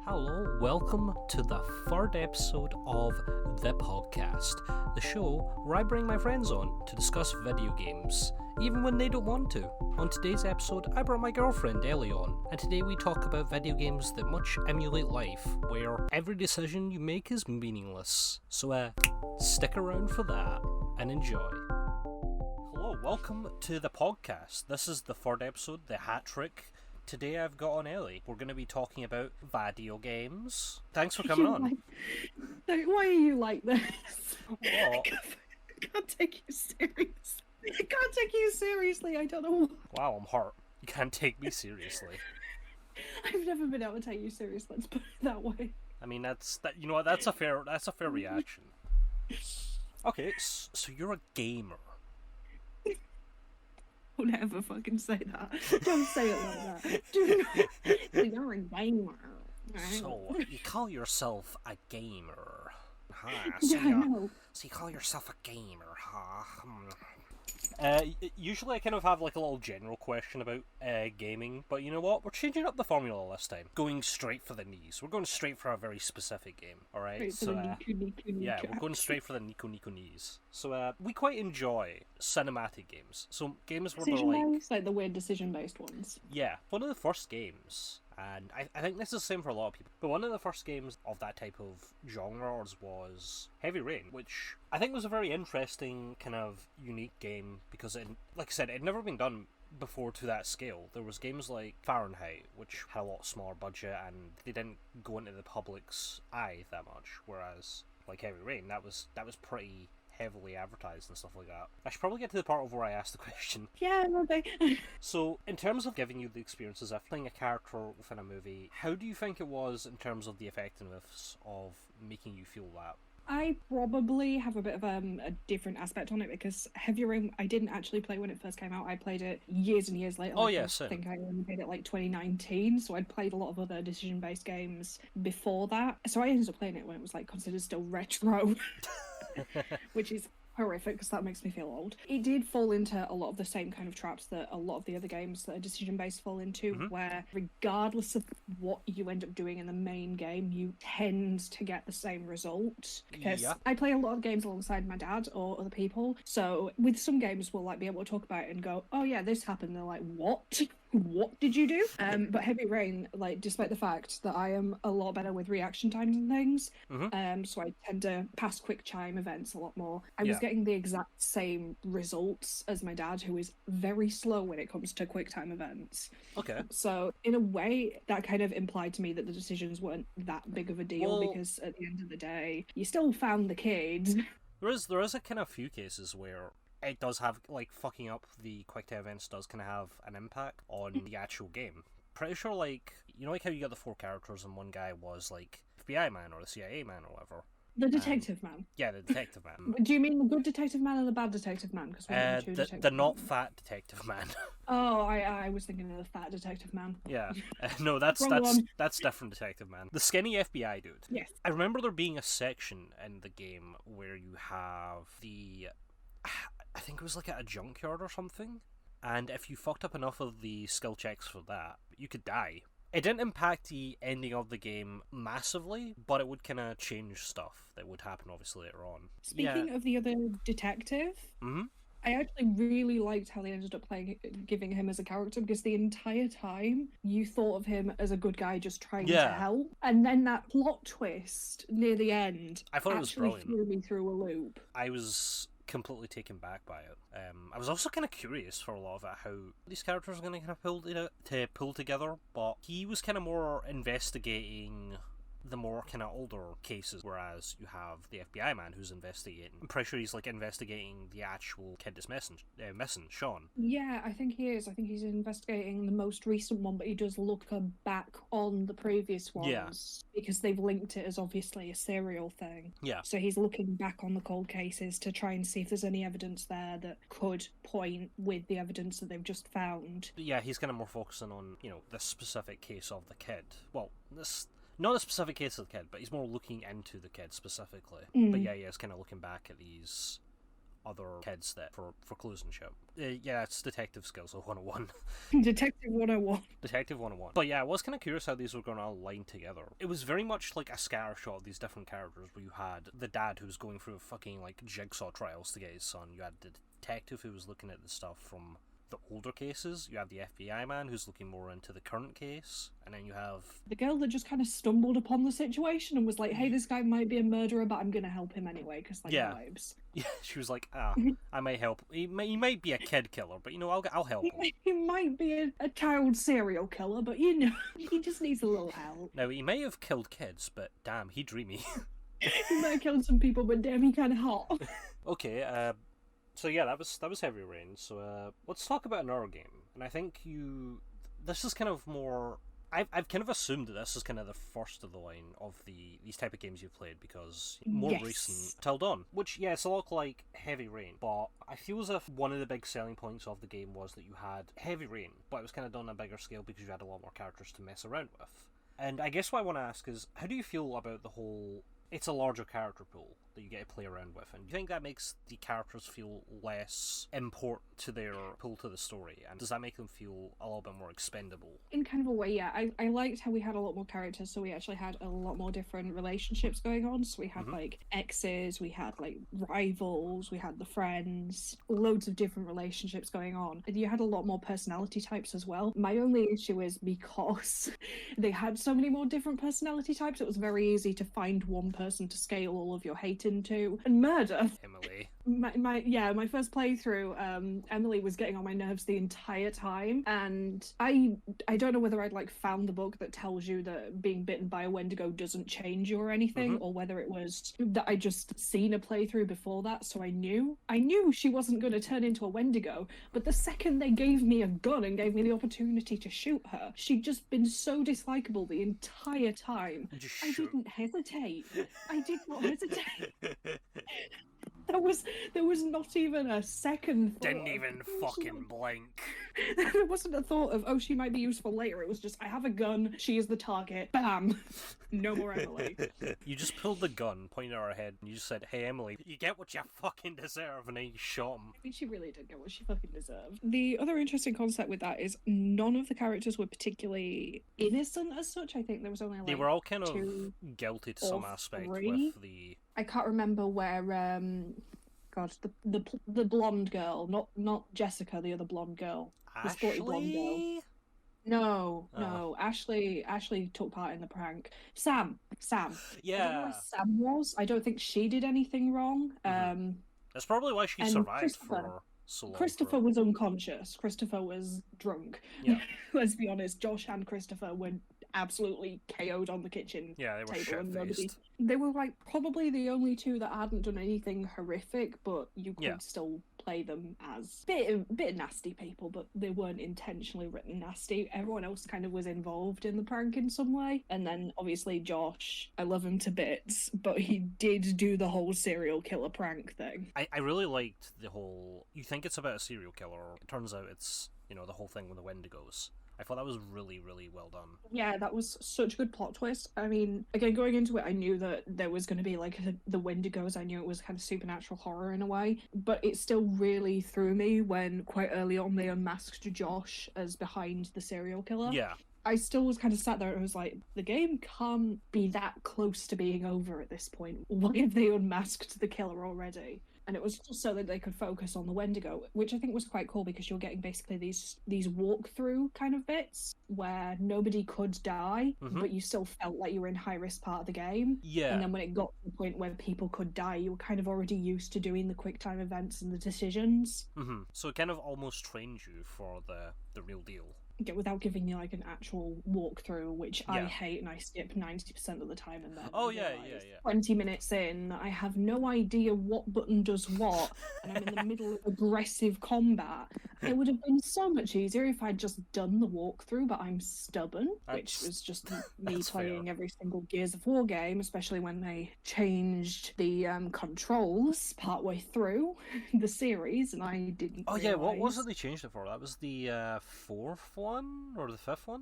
Hello, welcome to the third episode of the podcast, the show where I bring my friends on to discuss video games, even when they don't want to. On today's episode, I brought my girlfriend Ellie on, and today we talk about video games that much emulate life, where every decision you make is meaningless. So, stick around for that, and enjoy. Hello, welcome to the podcast. This is the third episode, the hat trick. Today I've got on Ellie. We're going to be talking about video games. Thanks for coming on. Why are you like this? What? I can't take you seriously. I can't take you seriously. I don't know. Wow, I'm hurt. You can't take me seriously. I've never been able to take you seriously. Let's put it that way. I mean, that's a fair reaction. Okay, so you're a gamer. Don't ever fucking say that. Don't say it like that. Do not. You're a gamer. So you call yourself a gamer, huh? Yeah, I know. So you call yourself a gamer, huh? Usually I kind of have like a little general question about gaming, but you know what? We're changing up the formula this time. Going straight for the knees. We're going straight for a very specific game, alright? So, yeah, we're going straight for the Nico knees. So, we quite enjoy cinematic games. So, games where they're like the weird decision-based ones. Yeah, one of the first games, and I think this is the same for a lot of people, but one of the first games of that type of genre was Heavy Rain, which I think was a very interesting, kind of unique game, because it, like I said, it had never been done before to that scale. There was games like Fahrenheit, which had a lot smaller budget, and they didn't go into the public's eye that much, whereas, like Heavy Rain, that was pretty heavily advertised and stuff like that. I should probably get to the part of where I asked the question. Yeah, okay. So, in terms of giving you the experiences of playing a character within a movie, how do you think it was in terms of the effectiveness of making you feel that? I probably have a bit of a different aspect on it, because Heavy Rain I didn't actually play when it first came out. I played it years and years later. Oh, yeah, same. I think I only played it like 2019, so I'd played a lot of other decision-based games before that. So I ended up playing it when it was like considered still retro, which is horrific because that makes me feel old. It did fall into a lot of the same kind of traps that a lot of the other games that are decision-based fall into, where regardless of what you end up doing in the main game, you tend to get the same result. Because I play a lot of games alongside my dad or other people, so with some games we'll like be able to talk about it and go, oh yeah, this happened. They're like, what? What did you do? But Heavy Rain, like, despite the fact that I am a lot better with reaction times and things, so I tend to pass quick time events a lot more. I was getting the exact same results as my dad, who is very slow when it comes to quick time events. Okay. So in a way, that kind of implied to me that the decisions weren't that big of a deal, because at the end of the day, you still found the kids. There is a kind of few cases where it does have, like, fucking up the quick time events does kind of have an impact on the actual game. Pretty sure, like, you know, like how you got the 4 characters and one guy was, like, FBI man or the CIA man or whatever. The detective man. Yeah, the detective man. Do you mean the good detective man or the bad detective man? Because the not fat detective man. Oh, I was thinking of the fat detective man. Yeah. No, that's different detective man. The skinny FBI dude. Yes. I remember there being a section in the game where you have the, I think it was like at a junkyard or something, and if you fucked up enough of the skill checks for that, you could die. It didn't impact the ending of the game massively, but it would kind of change stuff that would happen obviously later on. Speaking of the other detective, I actually really liked how they ended up giving him as a character, because the entire time you thought of him as a good guy just trying to help, and then that plot twist near the end I thought it was brilliant. Threw me through a loop. I was completely taken back by it. I was also kind of curious for a lot of it how these characters are going to kind of pull together, but he was kind of more investigating the more kind of older cases, whereas you have the FBI man who's investigating. I'm pretty sure he's like investigating the actual kid that's missing, Sean. Yeah, I think he is. I think he's investigating the most recent one, but he does look back on the previous ones because they've linked it as obviously a serial thing. Yeah. So he's looking back on the cold cases to try and see if there's any evidence there that could point with the evidence that they've just found. Yeah, he's kind of more focusing on, you know, the specific case of the kid. Well, not a specific case of the kid, but he's more looking into the kid specifically. But yeah, he's kind of looking back at these other kids that for clues and shit. Yeah, it's detective skills 101. Detective 101. Detective 101. But yeah, I was kind of curious how these were going to align together. It was very much like a scattershot of these different characters, where you had the dad who was going through fucking like jigsaw trials to get his son. You had the detective who was looking at the stuff from the older cases. You have the FBI man who's looking more into the current case, and then you have the girl that just kind of stumbled upon the situation and was like, hey, this guy might be a murderer, but I'm gonna help him anyway because like vibes. Yeah, she was like, I may help. He might be a kid killer, but I'll help him. He might be a child serial killer, but he just needs a little help. Now he may have killed kids, but damn, he dreamy. He might have killed some people, but damn, he kind of hot. Okay, so yeah, that was Heavy Rain. So let's talk about another game. And I think this is kind of more. I've kind of assumed that this is kind of the first of the line of these type of games you've played, because more recent Till Dawn, which it's a lot like Heavy Rain, but I feel as if one of the big selling points of the game was that you had Heavy Rain, but it was kind of done on a bigger scale because you had a lot more characters to mess around with. And I guess what I want to ask is, how do you feel about the whole? It's a larger character pool that you get to play around with, and do you think that makes the characters feel less important to their pull to the story, and does that make them feel a little bit more expendable? In kind of a way, yeah. I liked how we had a lot more characters, so we actually had a lot more different relationships going on. So we had like exes, we had like rivals, we had the friends, loads of different relationships going on, and you had a lot more personality types as well. My only issue is because they had so many more different personality types, it was very easy to find one person to scale all of your hate into. And murder, Emily. My first playthrough, Emily was getting on my nerves the entire time, and I don't know whether I'd like found the book that tells you that being bitten by a Wendigo doesn't change you or anything, or whether it was that I just seen a playthrough before that, so I knew she wasn't going to turn into a Wendigo. But the second they gave me a gun and gave me the opportunity to shoot her, she'd just been so dislikable the entire time. I didn't hesitate. I did not hesitate. There was not even a second thought. Didn't even fucking blink. There wasn't a thought of, she might be useful later. It was just, I have a gun, she is the target, bam. No more Emily. You just pulled the gun, pointed at her head, and you just said, hey Emily, you get what you fucking deserve, and then you shot him. I mean, she really did get what she fucking deserved. The other interesting concept with that is none of the characters were particularly innocent as such. I think there was only like they were all kind of guilty to some aspect with the... I can't remember where the blonde girl, not Jessica, the other blonde girl. Ashley? The sporty blonde girl. No. Ashley took part in the prank. Sam. Yeah. I don't know where Sam was. I don't think she did anything wrong. That's probably why she survived for so long. Christopher was unconscious. Christopher was drunk. Yeah. Let's be honest, Josh and Christopher were absolutely KO'd on the kitchen they were table, and shit-faced. they were like probably the only two that hadn't done anything horrific, but you could still play them as bit nasty people, but they weren't intentionally written nasty. Everyone else kind of was involved in the prank in some way. And then obviously Josh, I love him to bits, but he did do the whole serial killer prank thing. I really liked the whole, you think it's about a serial killer, it turns out it's, the whole thing with the Wendigos. I thought that was really, really well done. Yeah, that was such a good plot twist. I mean, again, going into it, I knew that there was going to be like the Wendigos. I knew it was kind of supernatural horror in a way, but it still really threw me when quite early on they unmasked Josh as behind the serial killer. Yeah. I still was kind of sat there and I was like, the game can't be that close to being over at this point. Why have they unmasked the killer already? And it was just so that they could focus on the Wendigo, which I think was quite cool because you're getting basically these walkthrough kind of bits where nobody could die, but you still felt like you were in high-risk part of the game. Yeah. And then when it got to the point where people could die, you were kind of already used to doing the quick-time events and the decisions. So it kind of almost trained you for the real deal. Without giving you like an actual walkthrough, which I hate and I skip 90% of the time, and then 20 minutes in, I have no idea what button does what, and I'm in the middle of aggressive combat. It would have been so much easier if I'd just done the walkthrough, but I'm stubborn, which was just me playing every single Gears of War game, especially when they changed the controls partway through the series, and I didn't realize. What was it they changed it for? That was the fourth one or the fifth one?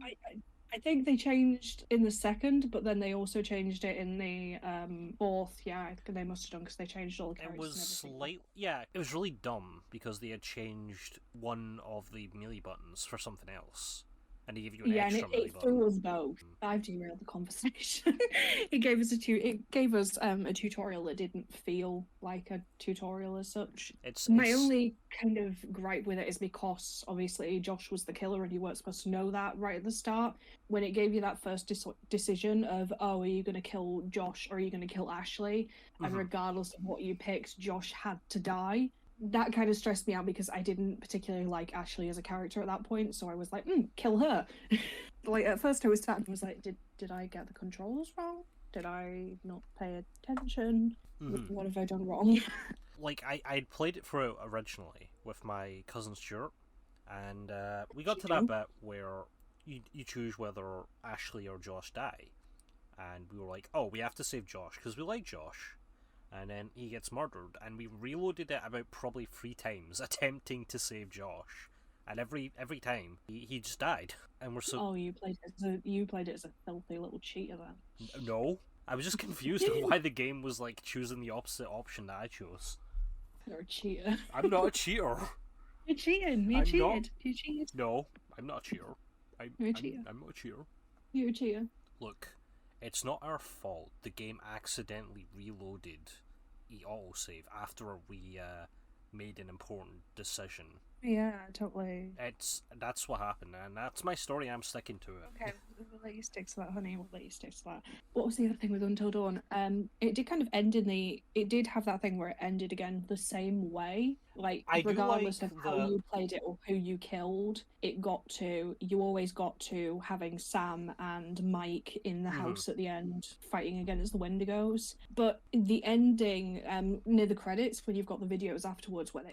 I think they changed in the second, but then they also changed it in the fourth. Yeah, they must have done because they changed all the It characters was and everything. it was really dumb because they had changed one of the melee buttons for something else, and they gave you an Yeah, and extra melee it button. threw us both. I've derailed the conversation. It gave us a tutorial that didn't feel like a tutorial as such. My only kind of gripe with it is because obviously Josh was the killer and you weren't supposed to know that right at the start. When it gave you that first decision of, oh, are you going to kill Josh or are you going to kill Ashley? And regardless of what you picked, Josh had to die. That kind of stressed me out because I didn't particularly like Ashley as a character at that point, so I was like, kill her. Like at first I was sad and was like, did I get the controls wrong? Did I not pay attention? What have I done wrong? Like I'd played it through originally with my cousin Stuart, and we got to that bit where you choose whether Ashley or Josh die, and we were like, oh, we have to save Josh because we like Josh. And then he gets murdered, and we reloaded it about probably 3 times, attempting to save Josh, and every time he just died, and we're so. Oh, you played it as a filthy little cheater then. No, I was just confused on why the game was like choosing the opposite option that I chose. You're a cheater. I'm not a cheater. You're cheating. You cheated. You cheated. No, I'm not a cheater. You're a cheater. I'm not a cheater. You're a cheater. Look, it's not our fault. The game accidentally reloaded the autosave after we made an important decision. Yeah, totally. That's what happened, and that's my story. I'm sticking to it. Okay, we'll let you stick to that, honey. We'll let you stick to that. What was the other thing with Until Dawn? It did kind of end it did have that thing where it ended again the same way. Like, regardless of how you played it or who you killed, you always got to having Sam and Mike in the house at the end, fighting against the Wendigos. But the ending, near the credits, when you've got the videos afterwards, where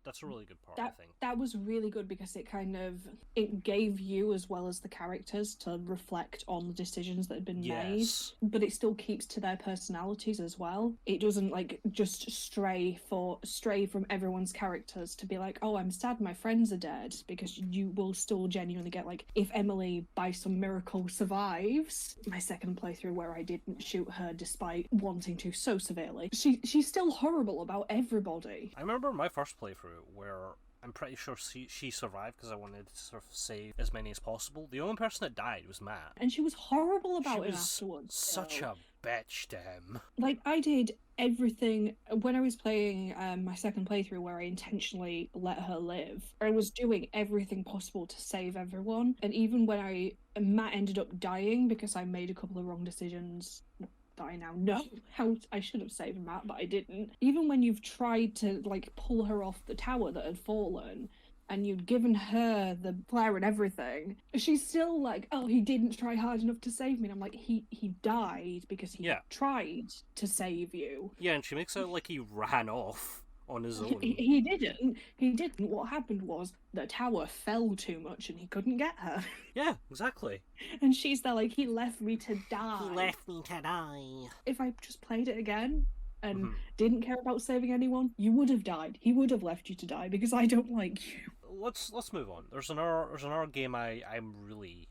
that's a really good part. I think that was really good because it gave you as well as the characters to reflect on the decisions that had been made, but it still keeps to their personalities as well. It doesn't like just stray from everyone's characters to be like, oh, I'm sad my friends are dead, because you will still genuinely get like, if Emily by some miracle survives, my second playthrough where I didn't shoot her despite wanting to so severely, she's still horrible about everybody. I remember my first playthrough where I'm pretty sure she survived because I wanted to sort of save as many as possible. The only person that died was Matt. And she was horrible about it afterwards. Such a bitch to him. Like, I did everything when I was playing my second playthrough where I intentionally let her live. I was doing everything possible to save everyone. And even when Matt ended up dying because I made a couple of wrong decisions that I now know how I should have saved Matt, but I didn't. Even when you've tried to like pull her off the tower that had fallen and you'd given her the flare and everything, she's still like, oh, he didn't try hard enough to save me. And I'm like, he died because he tried to save you. Yeah, and she makes it like he ran off on his own. He didn't. What happened was the tower fell too much and he couldn't get her. Yeah, exactly. And she's there like, he left me to die. He left me to die. If I just played it again and didn't care about saving anyone, you would have died. He would have left you to die because I don't like you. Let's move on. There's another game I'm really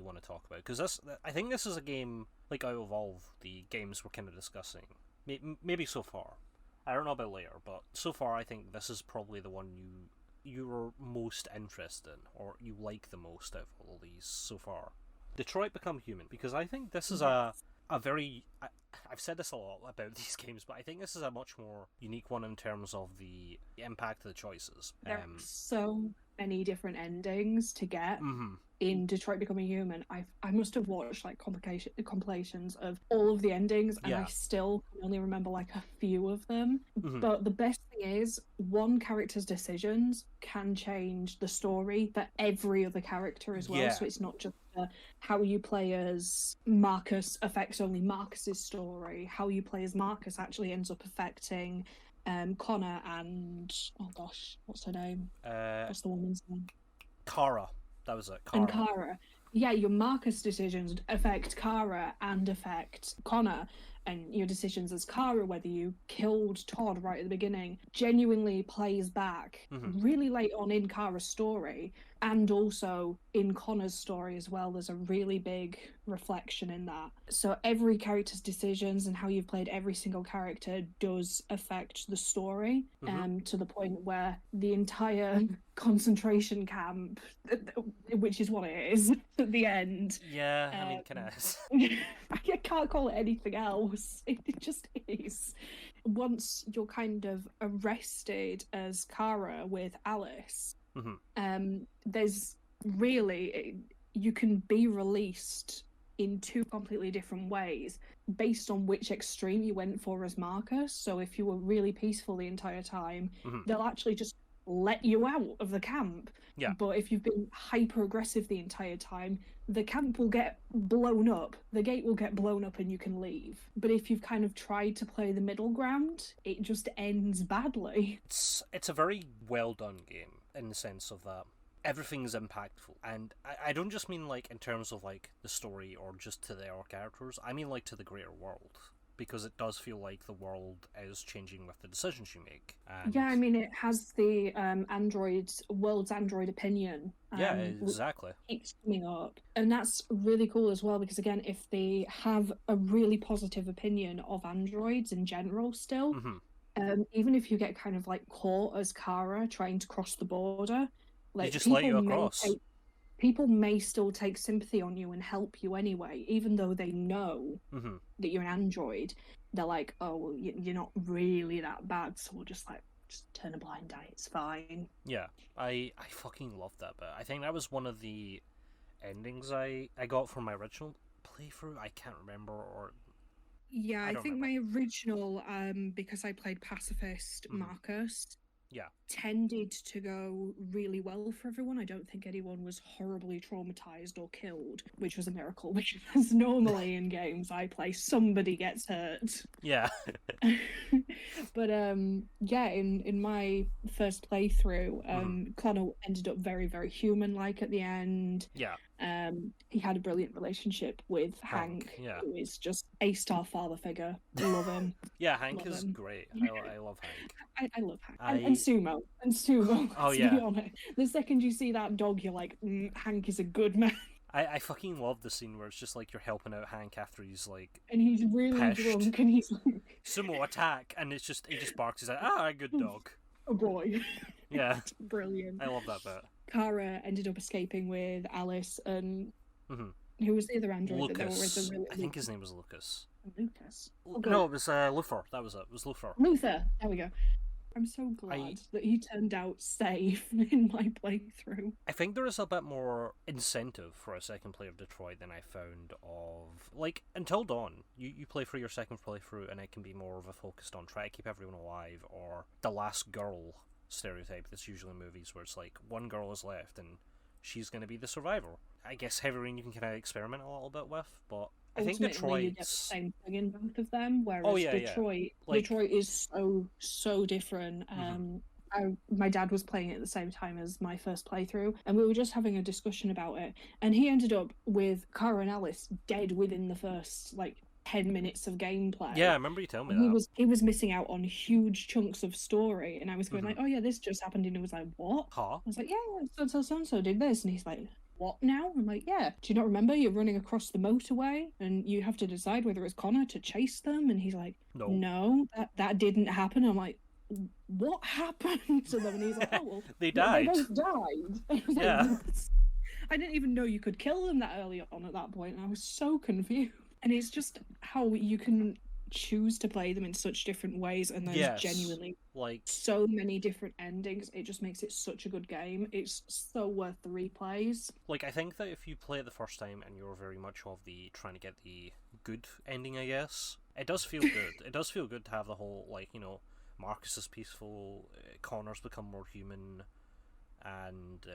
want to talk about, because I think this is a game, like out of all the games we're kind of discussing, maybe so far. I don't know about later, but so far I think this is probably the one you're most interested in, or you like the most out of all these so far. Detroit Become Human, because I think this is a very... I've said this a lot about these games, but I think this is a much more unique one in terms of the impact of the choices. There are so many different endings to get in Detroit Becoming Human. I must have watched like compilations of all of the endings, and I still can only remember like a few of them. But the best thing is, one character's decisions can change the story for every other character as well. So it's not just how you play as Marcus affects only Marcus's story. How you play as Marcus actually ends up affecting Connor and, oh gosh, what's her name? What's the woman's name? Kara. That was it. Kara. And Kara. Yeah, your Marcus decisions affect Kara and affect Connor. And your decisions as Kara, whether you killed Todd right at the beginning, genuinely plays back really late on in Kara's story And also in Connor's story as well, there's a really big reflection in that. So every character's decisions and how you've played every single character does affect the story, to the point where the entire concentration camp, which is what it is at the end. Yeah, I mean, kind of. I can't call it anything else. It just is. Once you're kind of arrested as Kara with Alice, there's really, you can be released in two completely different ways based on which extreme you went for as Marcus. So if you were really peaceful the entire time, they'll actually just let you out of the camp. Yeah. But if you've been hyper aggressive the entire time, the camp will get blown up, the gate will get blown up, and you can leave. But if you've kind of tried to play the middle ground, it just ends badly. It's a very well done game in the sense of that everything's impactful, and I don't just mean like in terms of like the story or just to their characters. I mean like to the greater world, because it does feel like the world is changing with the decisions you make. And yeah, I mean, it has the world's android opinion. Yeah, exactly. Keeps coming up, and that's really cool as well, because again, if they have a really positive opinion of androids in general still, even if you get kind of like caught as Kara trying to cross the border, like they just let you across. People may still take sympathy on you and help you anyway, even though they know that you're an android. They're like, oh, well, you're not really that bad, so we'll just turn a blind eye, it's fine. Yeah, I fucking loved that bit. I think that was one of the endings I got from my original playthrough. I can't remember, or... Yeah, I think my original, because I played Pacifist Marcus... Yeah. tended to go really well for everyone. I don't think anyone was horribly traumatized or killed, which was a miracle, because normally in games I play, somebody gets hurt. Yeah. But yeah, in my first playthrough, Connor ended up very, very human-like at the end. Yeah. He had a brilliant relationship with Hank, who is just a star father figure. Love him. Yeah, Hank is great. I love Hank. I love Hank. And Sumo. Oh, to be honest. The second you see that dog, you're like, Hank is a good man. I fucking love the scene where it's just like you're helping out Hank after he's like... And he's really pished. drunk, and he's like... Sumo attack, and he just barks. He's like, a good dog. A boy. Yeah. It's brilliant. I love that bit. Kara ended up escaping with Alice and... Who was the other android? Lucas. I think his name was Lucas. Lucas? No, it was Luther. That was it. It was Luther. Luther. There we go. I'm so glad that he turned out safe in my playthrough. I think there is a bit more incentive for a second play of Detroit than I found of... Like, Until Dawn, you play for your second playthrough and it can be more of a focused on try to keep everyone alive, or the last girl stereotype that's usually in movies where it's like one girl is left and she's going to be the survivor. I guess Heavy Rain you can kind of experiment a little bit with, but I think ultimately you get the same thing in both of them, whereas Detroit is so different. My dad was playing it at the same time as my first playthrough, and we were just having a discussion about it, and he ended up with Kara and Alice dead within the first 10 minutes of gameplay. Yeah, I remember you telling me that. He was missing out on huge chunks of story, and I was going like, oh yeah, this just happened, and he was like, what? Huh? I was like, yeah, so did this, and he's like, what now? I'm like, yeah. Do you not remember? You're running across the motorway and you have to decide whether it's Connor to chase them. And he's like, no, that didn't happen. I'm like, what happened to them? And he's like, oh, well, they died. They both died. Yeah. I didn't even know you could kill them that early on at that point. And I was so confused. And it's just how you can choose to play them in such different ways, and there's genuinely so many different endings. It just makes it such a good game. It's so worth the replays. I think that if you play it the first time and you're very much of the trying to get the good ending, I guess, it does feel good. It does feel good to have the whole, Marcus is peaceful, Connor's become more human, and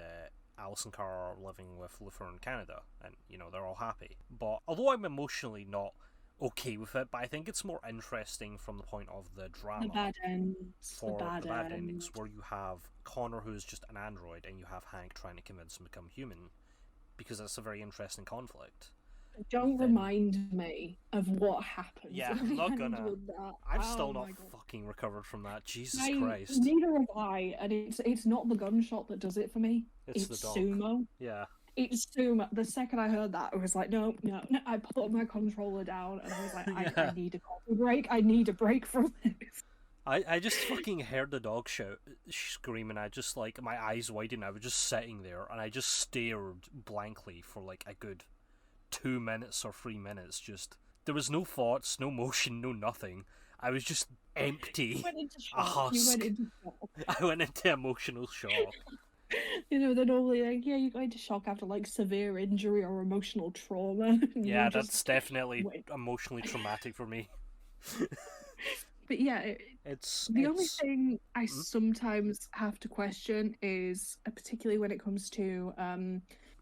Alice and Cara are living with Luther in Canada, and, they're all happy. But although I'm emotionally not okay with it, but I think it's more interesting from the point of the drama. The bad ends. For the bad endings, where you have Connor, who's just an android, and you have Hank trying to convince him to become human, because that's a very interesting conflict. Don't remind me of what happens. Yeah, I'm not gonna. I'm still not fucking recovered from that. Jesus I, Christ. neither have I, and it's not the gunshot that does it for me. It's the dog. sumo. Yeah. It's sumo. The second I heard that, I was like, no. I put my controller down, and I was like, Yeah. I need a coffee break. I need a break from this. I just fucking heard the dog scream, and I just, like, my eyes widened. I was just sitting there, and I just stared blankly for, like, a good 2 minutes or 3 minutes. Just, there was no thoughts, no motion, no nothing. I was just empty. You went into shock. A husk. You went into shock. I went into emotional shock. They're normally like, yeah, you go into shock after, like, severe injury or emotional trauma. Yeah, that's definitely emotionally traumatic for me. But yeah, the only thing I sometimes have to question is, particularly when it comes to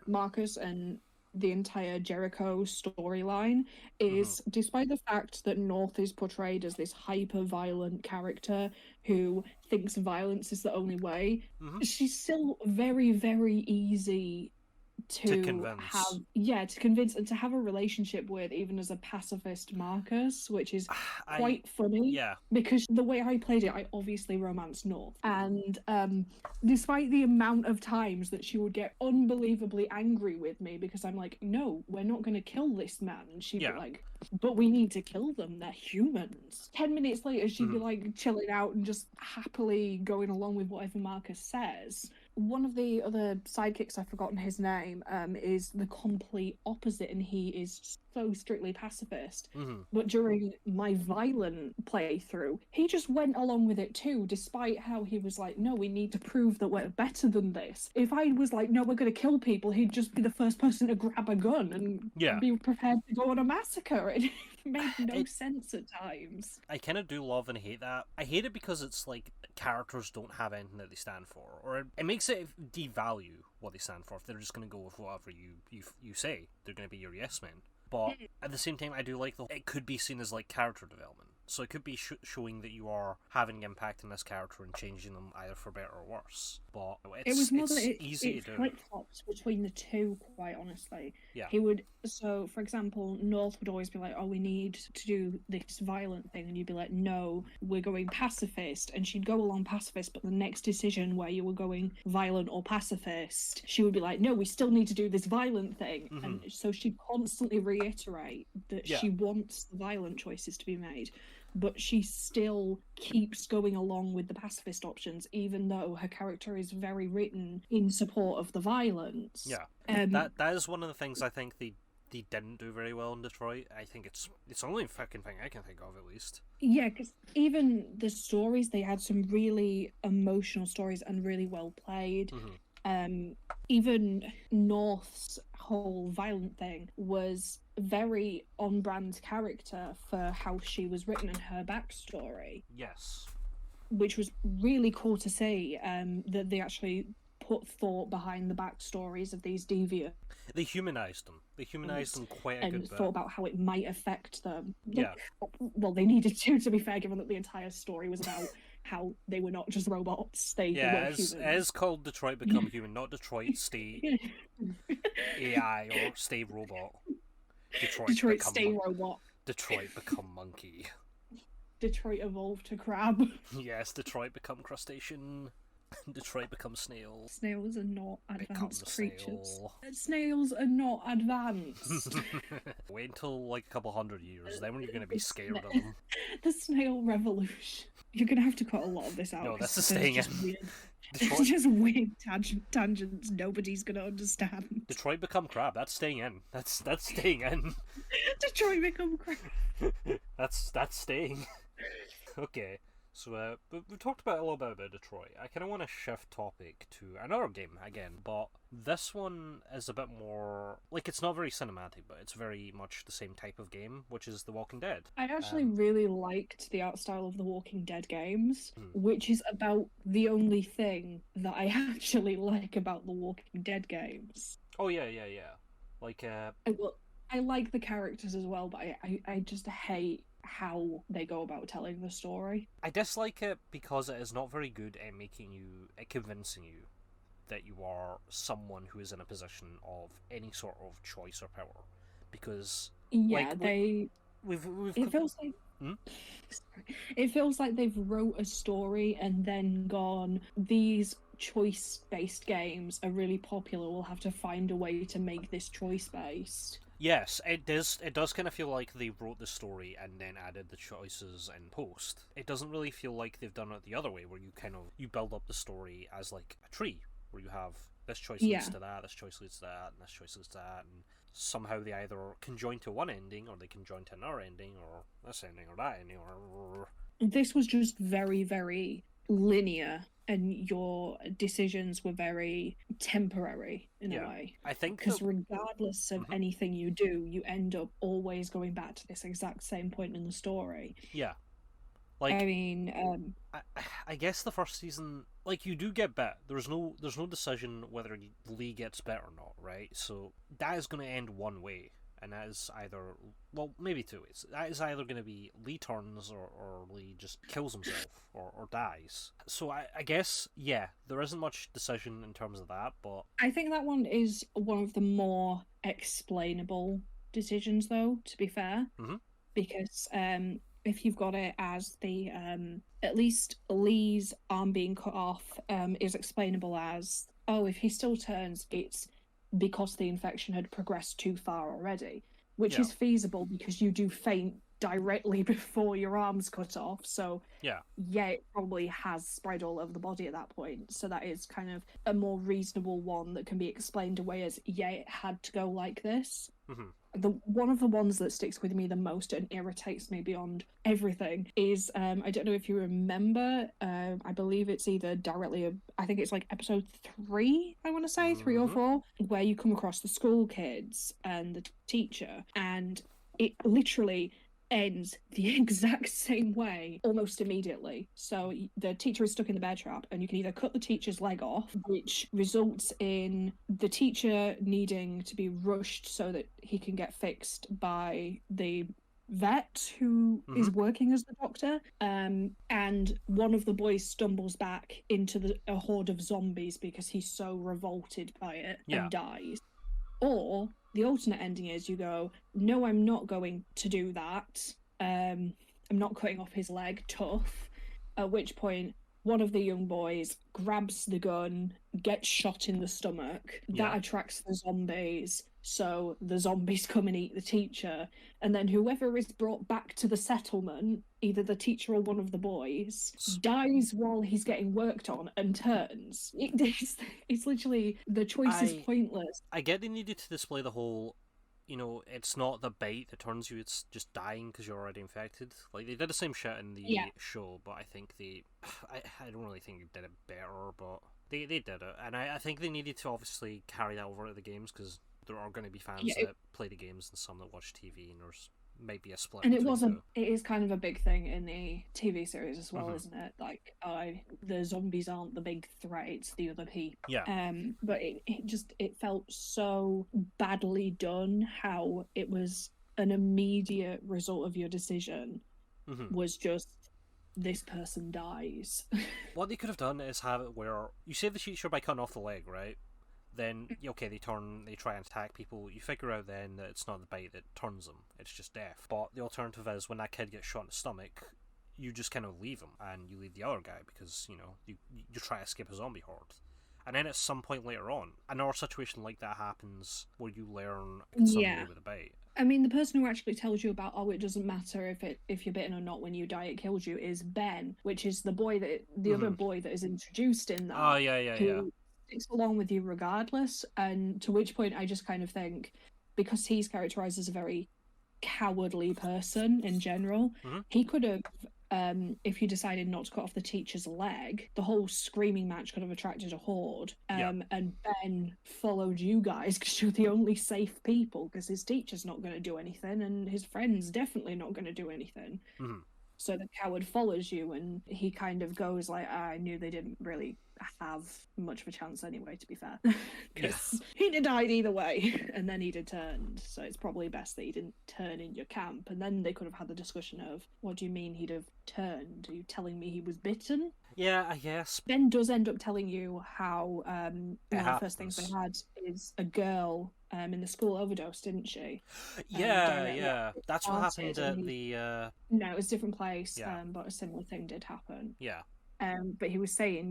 Marcus and the entire Jericho storyline, is despite the fact that North is portrayed as this hyper-violent character who thinks violence is the only way, she's still very, very easy to convince and to have a relationship with, even as a pacifist Marcus, which is quite funny. Yeah. Because the way I played it, I obviously romanced North. And despite the amount of times that she would get unbelievably angry with me because I'm like, no, we're not going to kill this man. And she'd be like, but we need to kill them. They're humans. 10 minutes later, she'd be like chilling out and just happily going along with whatever Marcus says. One of the other sidekicks, I've forgotten his name, is the complete opposite, and he is so strictly pacifist. But during my violent playthrough, he just went along with it too, despite how he was like, no, we need to prove that we're better than this. If I was like, no, we're going to kill people, he'd just be the first person to grab a gun and be prepared to go on a massacre. It made no sense at times. I kind of do love and hate that. I hate it because it's like characters don't have anything that they stand for, or it makes it devalue what they stand for if they're just going to go with whatever you say. They're going to be your yes men. But at the same time, I do like it could be seen as like character development. So it could be showing that you are having an impact on this character and changing them either for better or worse. But it's easy to do. Flip-flops between the two, quite honestly. Yeah. He would, so for example, North would always be like, oh, we need to do this violent thing. And you'd be like, no, we're going pacifist. And she'd go along pacifist, but the next decision where you were going violent or pacifist, she would be like, no, we still need to do this violent thing. And so she'd constantly reiterate that she wants the violent choices to be made. But she still keeps going along with the pacifist options, even though her character is very written in support of the violence. Yeah, that is one of the things I think they didn't do very well in Detroit. I think it's the only fucking thing I can think of, at least. Yeah, because even the stories, they had some really emotional stories and really well played. Even North's whole violent thing was very on-brand character for how she was written and her backstory. Yes. Which was really cool to see, that they actually put thought behind the backstories of these deviants. They humanized them. They humanized them quite a good bit. And thought about how it might affect them. Yeah. Well, they needed to be fair, given that the entire story was about how they were not just robots. They were humans. It is called Detroit Become Human, not Detroit Stay AI or Stay Robot. Detroit Stay Robot. Detroit Become Monkey. Detroit Evolve to Crab. Yes, Detroit Become Crustacean. Detroit Become Snail. Snails are not advanced creatures. Snails are not advanced. Wait until like a couple 100 years, then when you're going to be scared of them. The snail revolution. You're going to have to cut a lot of this out. No, that's staying in. It's just weird tangents nobody's going to understand. Detroit Become Crab, that's staying in. That's staying in. Detroit Become Crab. That's staying. Okay. So, we've talked about a little bit about Detroit. I kind of want to shift topic to another game again, but this one is a bit more, like, it's not very cinematic, but it's very much the same type of game, which is The Walking Dead. I actually really liked the art style of the Walking Dead games, which is about the only thing that I actually like about the Walking Dead games. Oh, yeah. Like, I like the characters as well, but I just hate how they go about telling the story. I dislike it because it is not very good at convincing you that you are someone who is in a position of any sort of choice or power. Because yeah, we've it feels like It feels like they've wrote a story and then gone, these choice-based games are really popular, we'll have to find a way to make this choice-based. Yes, it does. It does kind of feel like they wrote the story and then added the choices in post. It doesn't really feel like they've done it the other way, where you build up the story as like a tree, where you have this choice leads to that, this choice leads to that, and this choice leads to that, and somehow they either conjoin to one ending, or they conjoin to another ending, or this ending, or that ending, or... This was just very, very linear, and your decisions were very temporary in a way. I think because regardless of anything you do, you end up always going back to this exact same point in the story. Yeah. Like, I mean, I guess the first season, like, you do get bit. There's no decision whether Lee gets bit or not, right? So that is going to end one way, and that is either, well, maybe two ways. That is either going to be Lee turns, or Lee just kills himself, or dies. So I guess, yeah, there isn't much decision in terms of that, but... I think that one is one of the more explainable decisions, though, to be fair. Because if you've got it as the... at least Lee's arm being cut off is explainable as, oh, if he still turns, it's because the infection had progressed too far already, which is feasible because you do faint directly before your arm's cut off. So it probably has spread all over the body at that point. So that is kind of a more reasonable one that can be explained away as, it had to go like this. One of the ones that sticks with me the most and irritates me beyond everything is, I don't know if you remember, I believe it's either directly, I think it's like episode 3, I want to say, 3 or 4, where you come across the school kids and the teacher, and it literally ends the exact same way almost immediately. So the teacher is stuck in the bear trap, and you can either cut the teacher's leg off, which results in the teacher needing to be rushed so that he can get fixed by the vet who is working as the doctor, and one of the boys stumbles back into a horde of zombies because he's so revolted by it and dies. Or the alternate ending is you go, no, I'm not going to do that. I'm not cutting off his leg, tough. At which point, one of the young boys grabs the gun, gets shot in the stomach. That attracts the zombies. So the zombies come and eat the teacher. And then whoever is brought back to the settlement, either the teacher or one of the boys, dies while he's getting worked on and turns. It's literally, the choice is pointless. I get they needed to display the whole, it's not the bite that turns you, it's just dying because you're already infected. Like, they did the same shit in the show, but I think I don't really think they did it better, but they did it. And I think they needed to obviously carry that over to the games, because there are going to be fans that play the games and some that watch TV, and there's maybe a split. And it is kind of a big thing in the TV series as well, isn't it? Like, the zombies aren't the big threat, it's the other people. But it felt so badly done, how it was an immediate result of your decision was just, this person dies. What they could have done is have it where you save the teacher by cutting off the leg, right? Then, okay, they try and attack people. You figure out then that it's not the bite that turns them, it's just death. But the alternative is, when that kid gets shot in the stomach, you just kind of leave him, and you leave the other guy, because, you try to escape a zombie horde. And then at some point later on, another situation like that happens, where you learn something with a bite. I mean, the person who actually tells you about, it doesn't matter if you're bitten or not, when you die it kills you, is Ben, which is the other boy that is introduced in that. Oh, yeah. Sticks along with you regardless, and to which point I just kind of think, because he's characterized as a very cowardly person in general, he could have, if he decided not to cut off the teacher's leg, the whole screaming match could have attracted a horde, and Ben followed you guys because you're the only safe people, because his teacher's not going to do anything and his friend's definitely not going to do anything. So the coward follows you, and he kind of goes like, I knew they didn't really have much of a chance anyway, to be fair. Because he'd have died either way, and then he'd have turned. So it's probably best that he didn't turn in your camp. And then they could have had the discussion of, what do you mean he'd have turned? Are you telling me he was bitten? Yeah, I guess. Ben does end up telling you how one of the first things they had is a girl in the school overdose, didn't she? Yeah. That's what happened at No, it was a different place, Yeah. but a similar thing did happen. Yeah. But he was saying,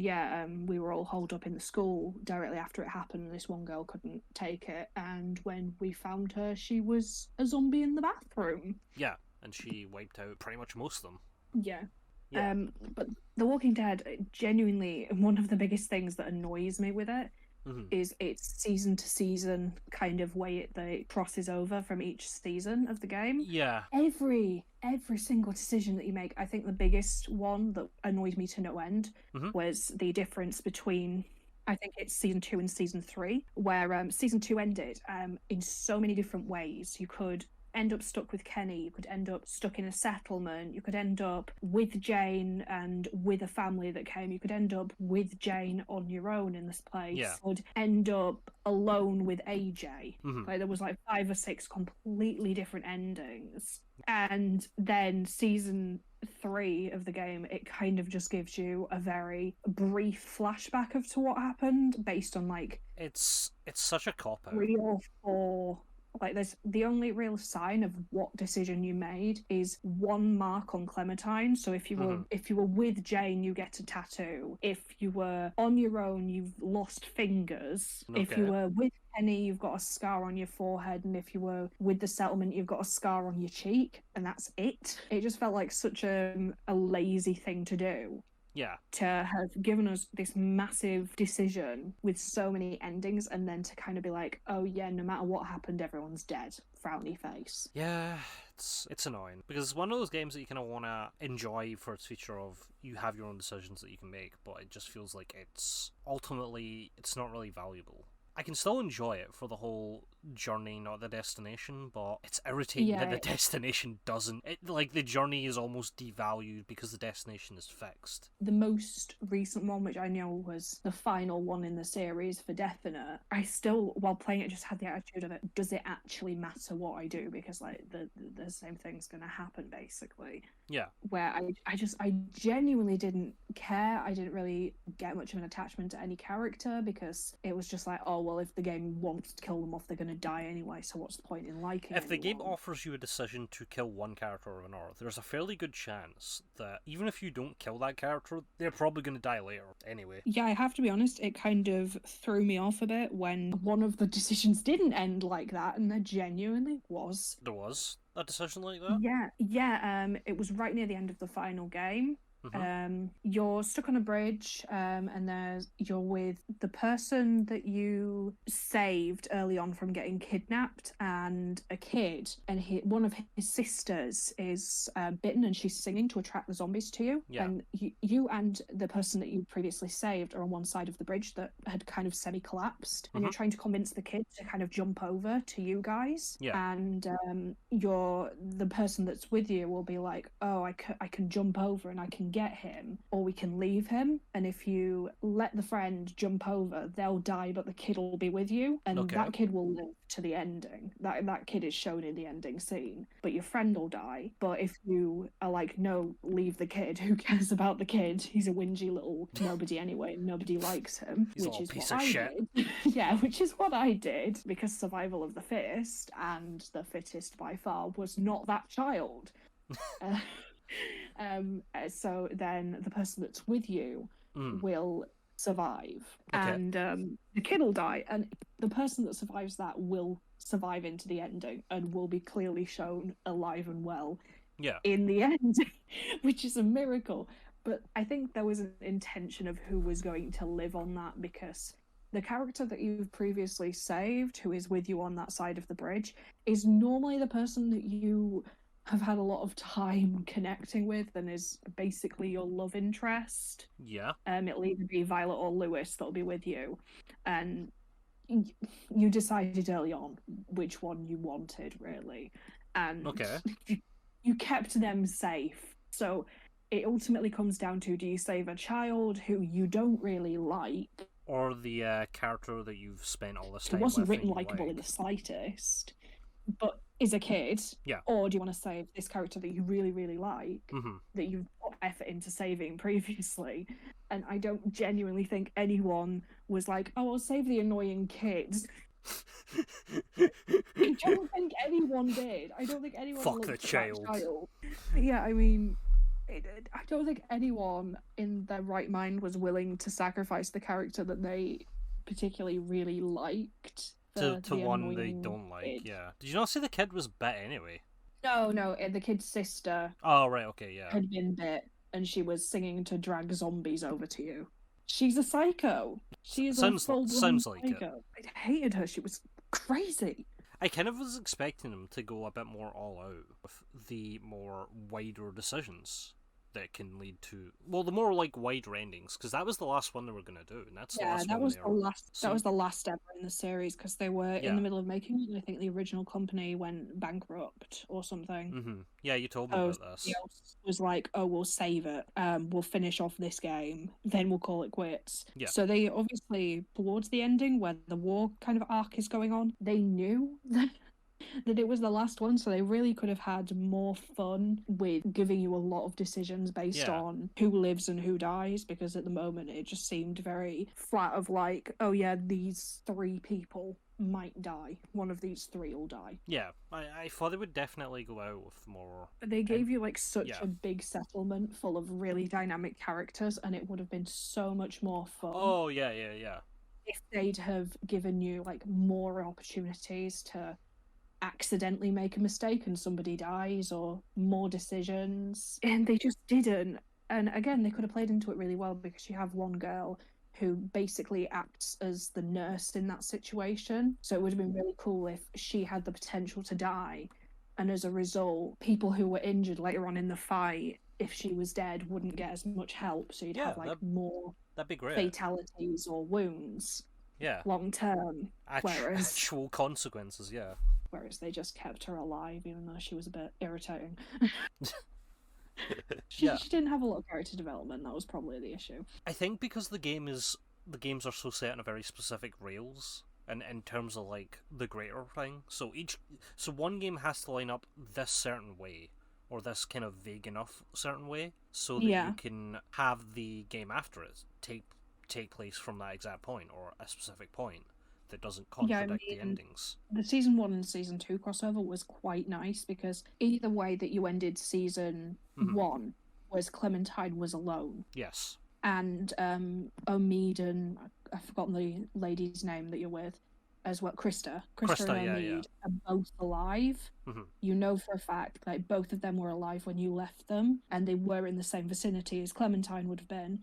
we were all holed up in the school directly after it happened, and this one girl couldn't take it. And when we found her, she was a zombie in the bathroom. Yeah, and she wiped out pretty much most of them. Yeah. Yeah. But The Walking Dead, genuinely, one of the biggest things that annoys me with it is its season to season kind of way it crosses over from each season of the game. Yeah. Every single decision that you make, I think the biggest one that annoyed me to no end was the difference between, I think it's season 2 and season 3, where season 2 ended in so many different ways. You could end up stuck with Kenny, you could end up stuck in a settlement, you could end up with Jane and with a family that came, you could end up with Jane on your own in this place, you could end up alone with AJ. Like, there was like 5 or 6 completely different endings. And then season 3 of the game, it kind of just gives you a very brief flashback of to what happened based on like it's such a cop-out. 3 or 4. Like, there's the only real sign of what decision you made is 1 mark on Clementine. So if you were with Jane, you get a tattoo. If you were on your own, you've lost fingers. Okay. If you were with Penny, you've got a scar on your forehead, and if you were with the settlement, you've got a scar on your cheek, and that's it. It just felt like such a lazy thing to do. Yeah. To have given us this massive decision with so many endings, and then to kind of be like, oh yeah, no matter what happened, everyone's dead. Frowny face. Yeah, it's annoying. Because it's one of those games that you kind of want to enjoy for its feature of you have your own decisions that you can make, but it just feels like it's not really valuable. I can still enjoy it for the whole journey, not the destination, but it's irritating that the destination doesn't. Like, the journey is almost devalued because the destination is fixed. The most recent one, which I know was the final one in the series for definite, I still, while playing it, just had the attitude of it, does it actually matter what I do? Because, like, the same thing's going to happen, basically. Yeah. Where I genuinely didn't care. I didn't really get much of an attachment to any character, because it was just like, oh, well, if the game wants to kill them off, they're going to die anyway, so what's the point in liking If the game anyone? offers you a decision to kill one character or another, there's a fairly good chance that even if you don't kill that character, they're probably going to die later anyway. Yeah, I have to be honest, it kind of threw me off a bit when one of the decisions didn't end like that, and there genuinely was. There was a decision like that? Yeah, it was right near the end of the final game. You're stuck on a bridge, and you're with the person that you saved early on from getting kidnapped, and a kid, and one of his sisters is bitten, and she's singing to attract the zombies to you. Yeah. And you and the person that you previously saved are on one side of the bridge that had kind of semi-collapsed, and you're trying to convince the kid to kind of jump over to you guys. Yeah. And the person that's with you will be like, oh, I can jump over and I can get him, or we can leave him, and if you let the friend jump over, they'll die, but the kid will be with you, and that kid will live to the ending. That kid is shown in the ending scene, but your friend will die. But if you are like, no, leave the kid, who cares about the kid? He's a whingy little nobody anyway, nobody likes him. He's which a is piece what of I shit. did. Yeah, which is what I did, because survival of the fittest, and the fittest by far was not that child. So then the person that's with you will survive, and the kid will die, and the person that survives that will survive into the ending and will be clearly shown alive and well in the end, which is a miracle. But I think there was an intention of who was going to live on that, because the character that you've previously saved, who is with you on that side of the bridge, is normally the person that you have had a lot of time connecting with, and is basically your love interest. Yeah. It'll either be Violet or Lewis that'll be with you, and you decided early on which one you wanted, really, and you kept them safe. So it ultimately comes down to, do you save a child who you don't really like, or the character that you've spent all this time with? It wasn't written likeable in the slightest, but is a kid, or do you want to save this character that you really, really like, that you've put effort into saving previously? And I don't genuinely think anyone was like, oh, I'll save the annoying kid. I don't think anyone did. I don't think anyone Fuck looked the at that child. Yeah, I mean, I don't think anyone in their right mind was willing to sacrifice the character that they particularly really liked for To the one they annoying don't like, kid. yeah. Did you not say the kid was bit anyway? No, the kid's sister Oh, right, okay, yeah. had been bit, and she was singing to drag zombies over to you. She's a psycho. She is a full-blown sounds like it. psycho. I hated her. She was crazy. I kind of was expecting them to go a bit more all out with the more wider decisions that can lead to, well, the more like wider endings, because that was the last one they were going to do, and that's the last That one was they the were... last. That was the last ever in the series because they were in Yeah. the middle of making it. And I think the original company went bankrupt or something. Mm-hmm. Yeah, you told me about this. Somebody else was like, "Oh, we'll save it. We'll finish off this game, then we'll call it quits." Yeah. So they obviously towards the ending, where the war kind of arc is going on, they knew that it was the last one, so they really could have had more fun with giving you a lot of decisions based on who lives and who dies, because at the moment it just seemed very flat of like, oh yeah, these 3 people might die. One of these 3 will die. Yeah, I thought they would definitely go out with more... But they gave you like such a big settlement full of really dynamic characters, and it would have been so much more fun. Oh, yeah. If they'd have given you like more opportunities to accidentally make a mistake and somebody dies, or more decisions, and they just didn't. And again, they could have played into it really well, because you have one girl who basically acts as the nurse in that situation, so it would have been really cool if she had the potential to die, and as a result people who were injured later on in the fight, if she was dead, wouldn't get as much help, so you'd have like more that'd be great. fatalities or wounds long term, whereas actual consequences. Whereas they just kept her alive, even though she was a bit irritating. She didn't have a lot of character development. That was probably the issue. I think because the games are so set on a very specific rails, and in terms of like the greater thing. So one game has to line up this certain way, or this kind of vague enough certain way, so that you can have the game after it take place from that exact point, or a specific point that doesn't contradict the endings. The season 1 and season 2 crossover was quite nice, because either way that you ended season 1 was Clementine was alone. Yes. And Omid and I've forgotten the lady's name that you're with as well, Krista and Omid are both alive. You know for a fact that both of them were alive when you left them, and they were in the same vicinity as Clementine would have been.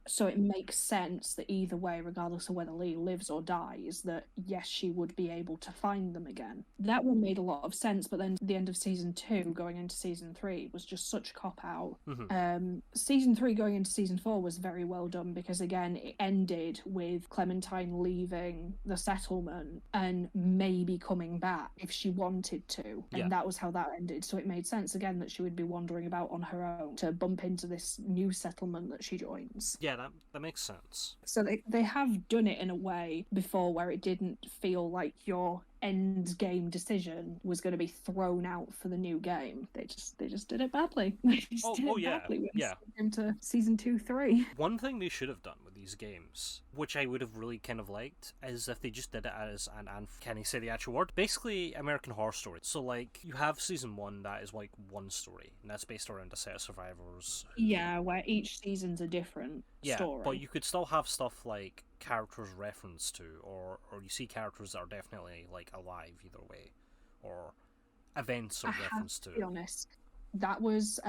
So it makes sense that either way, regardless of whether Lee lives or dies, that yes, she would be able to find them again. That one made a lot of sense, but then the end of season 2 going into season 3 was just such a cop-out. Season 3 going into season 4 was very well done, because again, it ended with Clementine leaving the settlement and maybe coming back if she wanted to. And that was how that ended. So it made sense again that she would be wandering about on her own to bump into this new settlement that she joins. Yeah, that makes sense. So they have done it in a way before where it didn't feel like your end game decision was going to be thrown out for the new game. They just did it badly. They just did it badly when it came to season 2, 3. One thing they should have done with these games, which I would have really kind of liked, is if they just did it as can I say the actual word? Basically, American Horror Story. So like, you have season 1 that is like one story, and that's based around a set of survivors. Where each season's a different story. But you could still have stuff like characters referenced to, or you see characters that are definitely like alive either way, or events are referenced to. To be honest, that was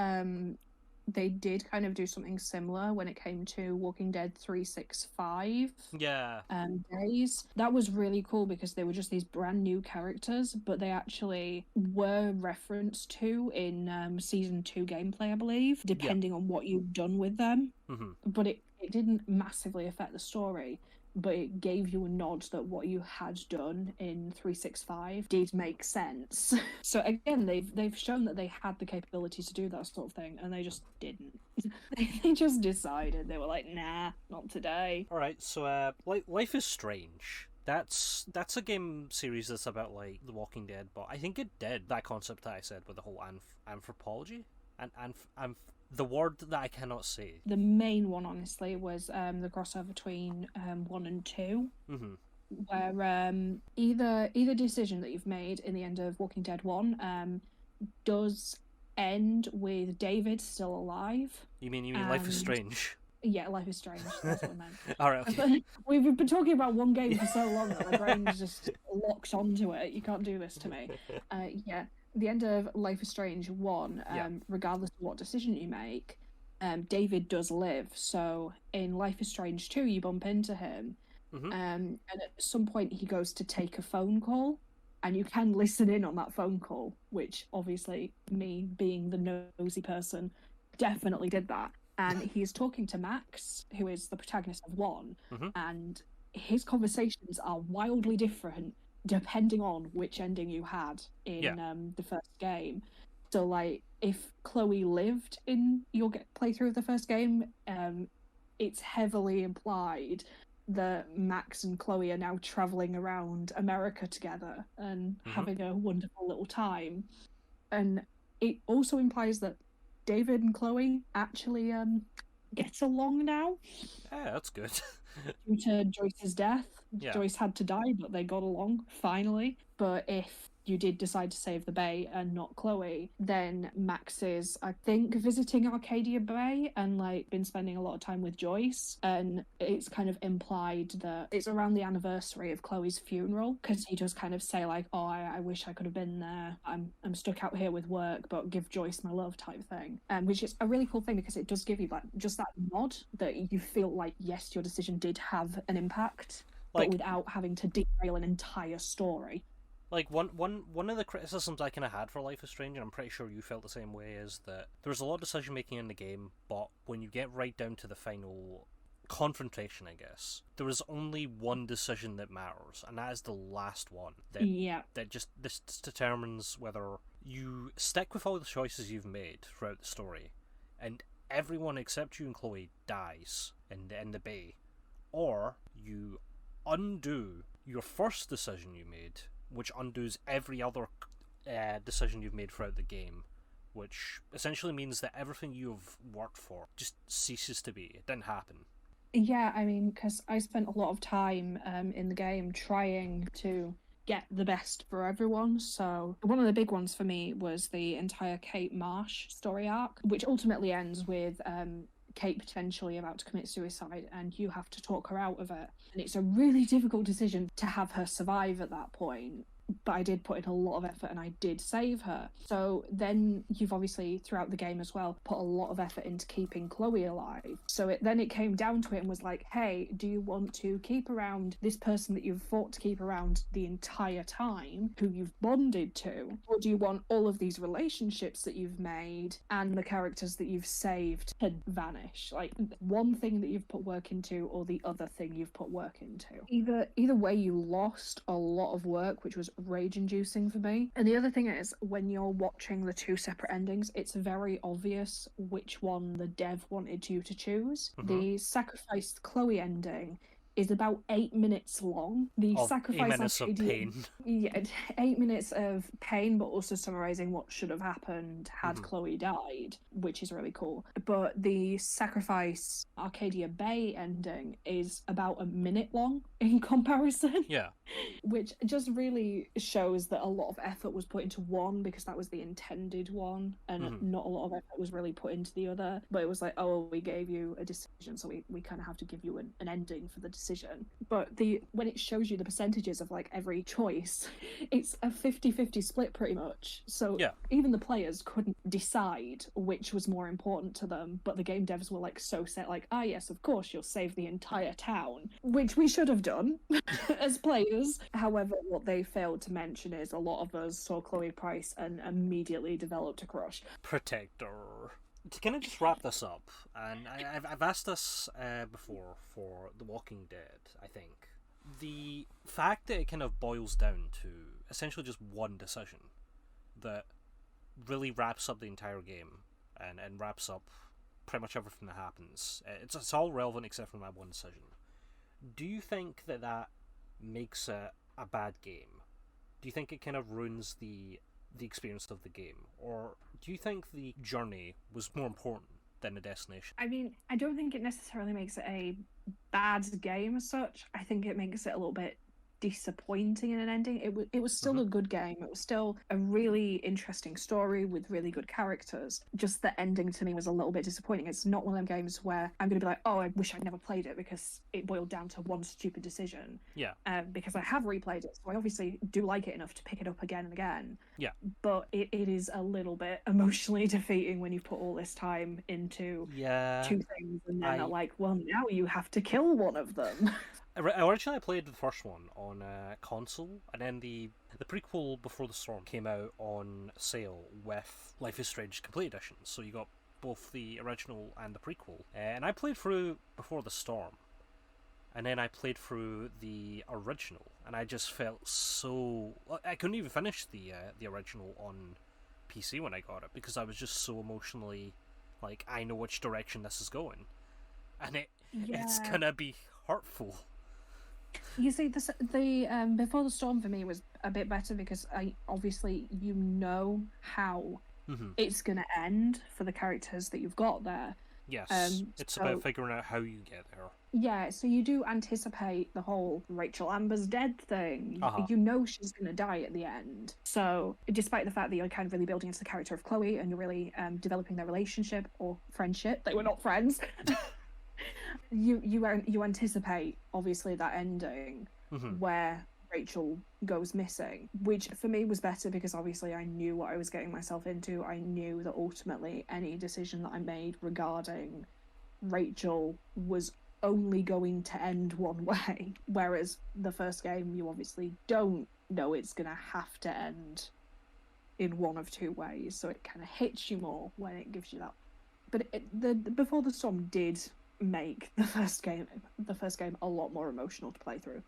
they did kind of do something similar when it came to Walking Dead 365 days. That was really cool, because they were just these brand new characters, but they actually were referenced to in season 2 gameplay, I believe, depending on what you've done with them. But it didn't massively affect the story, but it gave you a nod that what you had done in 365 did make sense. So again, they've shown that they had the capability to do that sort of thing, and they just didn't. They just decided, they were like, nah, not today. Alright, so Life is Strange. That's a game series that's about like The Walking Dead, but I think it did that concept that I said with the whole anthropology and the word that I cannot say. The main one, honestly, was the crossover between 1 and 2. where either decision that you've made in the end of Walking Dead 1 does end with David still alive. You mean Life is And Strange? yeah, Life is Strange. That's what I meant. All right, okay. We've been talking about one game for so long that my brain's just locked onto it. You can't do this to me. Yeah, the end of Life is Strange 1, Yeah. regardless of what decision you make, David does live. So in Life is Strange 2, you bump into him, Mhm. and at some point he goes to take a phone call, and you can listen in on that phone call, which obviously, me being the nosy person, definitely did that. And he's talking to Max, who is the protagonist of 1, Mhm. and his conversations are wildly different depending on which ending you had in Yeah. the first game. So, like, if Chloe lived in your playthrough of the first game, it's heavily implied that Max and Chloe are now traveling around America together and having a wonderful little time. And it also implies that David and Chloe actually get along now Yeah, that's good. due to Joyce's death. Yeah. Joyce had to die, but they got along finally. But if you did decide to save the Bay and not Chloe, then Max is, I think, visiting Arcadia Bay and like been spending a lot of time with Joyce. And it's kind of implied that it's around the anniversary of Chloe's funeral, because he does kind of say like, "Oh, I wish I could have been there. I'm stuck out here with work, but give Joyce my love," type thing. Which is a really cool thing because it does give you like just that nod that you feel like, yes, your decision did have an impact, but without having to derail an entire story. Like one of the criticisms I kind of had for Life is Strange, and I'm pretty sure you felt the same way, is that there's a lot of decision making in the game, but when you get right down to the final confrontation, I guess, there is only one decision that matters, and that is the last one. That just this determines whether you stick with all the choices you've made throughout the story, and everyone except you and Chloe dies in the bay, or you undo your first decision you made, which undoes every other decision you've made throughout the game, which essentially means that everything you've worked for just ceases to be. It didn't happen. Yeah, I mean, because I spent a lot of time in the game trying to get the best for everyone. So one of the big ones for me was the entire Kate Marsh story arc, which ultimately ends with Kate potentially about to commit suicide, and you have to talk her out of it. And it's a really difficult decision to have her survive at that point. But I did put in a lot of effort and I did save her. So then you've obviously, throughout the game as well, put a lot of effort into keeping Chloe alive. So then it came down to it and was like, hey, do you want to keep around this person that you've fought to keep around the entire time, who you've bonded to? Or do you want all of these relationships that you've made and the characters that you've saved to vanish? Like, one thing that you've put work into or the other thing you've put work into. Either way, you lost a lot of work, which was rage-inducing for me. And the other thing is, when you're watching the two separate endings, it's very obvious which one the dev wanted you to choose. The sacrificed Chloe ending is about 8 minutes long. The sacrifice 8 minutes of pain. Yeah, 8 minutes of pain, but also summarizing what should have happened had Chloe died, which is really cool. But the sacrifice Arcadia Bay ending is about a minute long in comparison. Yeah. Which just really shows that a lot of effort was put into one because that was the intended one, and not a lot of effort was really put into the other. But it was like, oh, we gave you a decision, so we kind of have to give you an ending for the decision. But when it shows you the percentages of like every choice, it's a 50-50 split pretty much. So even the players couldn't decide which was more important to them, but the game devs were like so set, like, yes, of course you'll save the entire town, which we should have done as players. However, what they failed to mention is a lot of us saw Chloe Price and immediately developed a crush. Protector. To kind of just wrap this up, and I've asked this before for The Walking Dead, I think. The fact that it kind of boils down to essentially just one decision that really wraps up the entire game and wraps up pretty much everything that happens. It's all relevant except for that one decision. Do you think that makes it a bad game? Do you think it kind of ruins the experience of the game? Or do you think the journey was more important than the destination? I mean, I don't think it necessarily makes it a bad game as such. I think it makes it a little bit disappointing in an ending. It was still a good game. It was still a really interesting story with really good characters. Just the ending to me was a little bit disappointing. It's not one of them games where I'm going to be like, oh, I wish I'd never played it because it boiled down to one stupid decision. Yeah. Because I have replayed it, so I obviously do like it enough to pick it up again and again. Yeah. But it is a little bit emotionally defeating when you put all this time into two things and then they're like, well, now you have to kill one of them. Originally, I played the first one on console, and then the prequel Before the Storm came out on sale with Life is Strange Complete Edition, so you got both the original and the prequel. And I played through Before the Storm, and then I played through the original, and I just felt so... I couldn't even finish the original on PC when I got it, because I was just so emotionally, like, I know which direction this is going. And it's gonna be hurtful. You see, the Before the Storm for me was a bit better because obviously you know how it's going to end for the characters that you've got there. Yes, it's about figuring out how you get there. Yeah, so you do anticipate the whole Rachel Amber's dead thing. You know she's going to die at the end. So, despite the fact that you're kind of really building into the character of Chloe and you're really developing their relationship or friendship, they were not friends. You anticipate obviously that ending where Rachel goes missing, which for me was better because obviously I knew what I was getting myself into. I knew that ultimately any decision that I made regarding Rachel was only going to end one way, whereas the first game you obviously don't know it's going to have to end in one of two ways, so it kind of hits you more when it gives you that. But the Before the Storm did make the first game a lot more emotional to play through.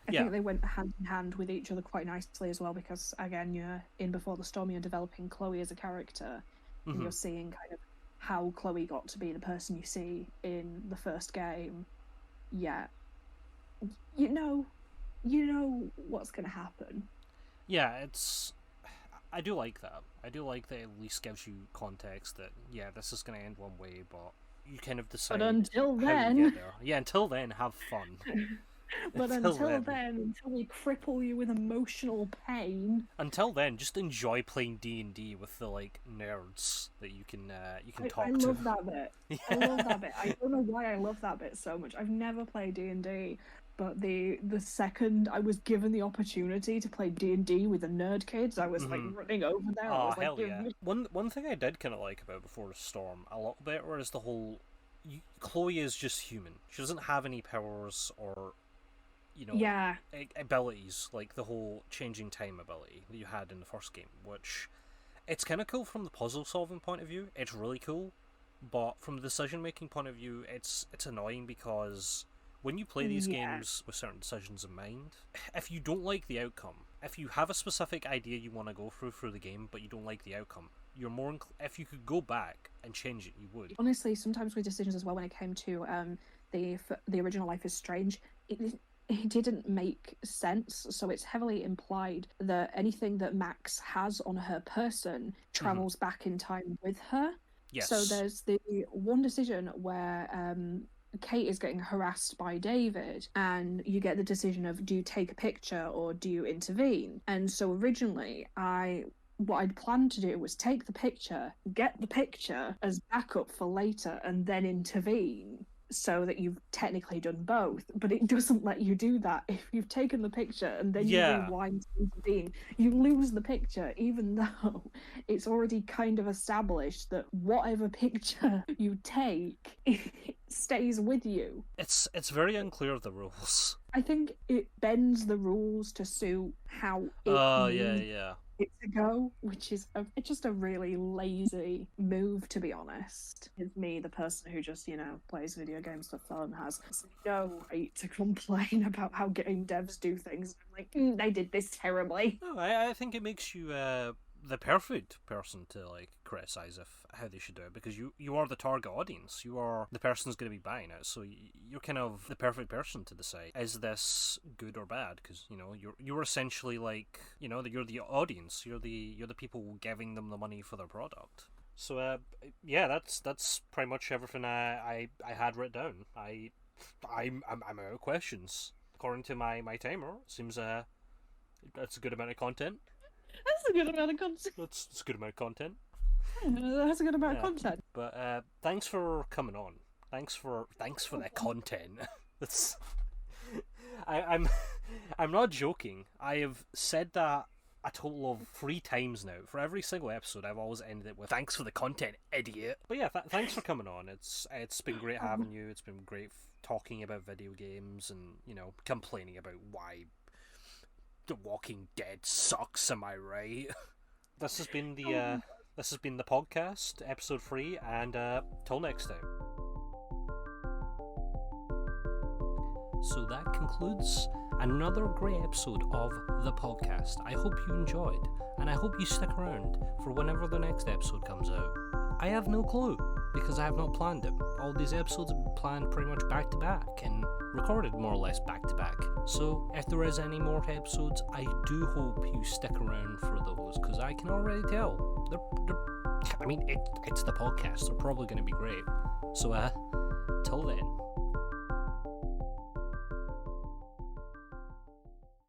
I think they went hand in hand with each other quite nicely as well, because again, you're in Before the Storm, you're developing Chloe as a character, and you're seeing kind of how Chloe got to be the person you see in the first game. Yeah, you know what's going to happen. Yeah, I do like that. I do like that it at least gives you context that this is going to end one way, but you kind of decide. But until then, how you get there. Until then, have fun. But until then, until we cripple you with emotional pain. Until then, just enjoy playing D&D with the nerds that you can talk to. I love that bit. Yeah. I love that bit. I don't know why I love that bit so much. I've never played D&D, but the second I was given the opportunity to play D&D with the nerd kids, I was running over there. Oh, I was hell yeah! One thing I did kind of like about Before the Storm a little bit, whereas the whole Chloe is just human. She doesn't have any powers or abilities like the whole changing time ability that you had in the first game, which it's kind of cool from the puzzle solving point of view. It's really cool, but from the decision making point of view, it's annoying because when you play these games with certain decisions in mind, if you don't like the outcome, if you have a specific idea you want to go through the game but you don't like the outcome, you're more if you could go back and change it, you would. Honestly, sometimes with decisions as well, when it came to the original Life is Strange, it didn't make sense, so it's heavily implied that anything that Max has on her person travels back in time with her. Yes. So there's the one decision where Kate is getting harassed by David, and you get the decision of, do you take a picture or do you intervene? And so originally what I'd planned to do was take the picture, get the picture as backup for later, and then intervene, so that you've technically done both. But it doesn't let you do that. If you've taken the picture and then you rewind to intervene, you lose the picture, even though it's already kind of established that whatever picture you take, it stays with you. It's very unclear of the rules. I think it bends the rules to suit how it to go, which is just a really lazy move, to be honest. It's me, the person who just, plays video games for fun, has no right to complain about how game devs do things. I'm like, they did this terribly. No, I think it makes you the perfect person to criticize how they should do it, because you are the target audience. You are the person who's going to be buying it, so you're kind of the perfect person to decide, is this good or bad? Because you're essentially you're the audience. You're the people giving them the money for their product. So that's pretty much everything I had written down. I'm out of questions. according to my timer, seems that's a good amount of content. That's a good amount of content. That's a good amount of content. That's a good amount of content. But thanks for coming on. Thanks for that content. That's I'm not joking. I have said that a total of 3 times now. For every single episode, I've always ended it with "Thanks for the content, idiot." But yeah, thanks for coming on. It's been great having you. It's been great talking about video games and complaining about why The Walking Dead sucks. Am I right? This has been the podcast, episode 3, and till next time. So that concludes another great episode of the podcast. I hope you enjoyed, and I hope you stick around for whenever the next episode comes out. I have no clue, because I have not planned it. All these episodes have been planned pretty much back to back, and recorded more or less back to back. So if there is any more episodes, I do hope you stick around for those, because I can already tell. It's the podcast, they're probably going to be great. So till then.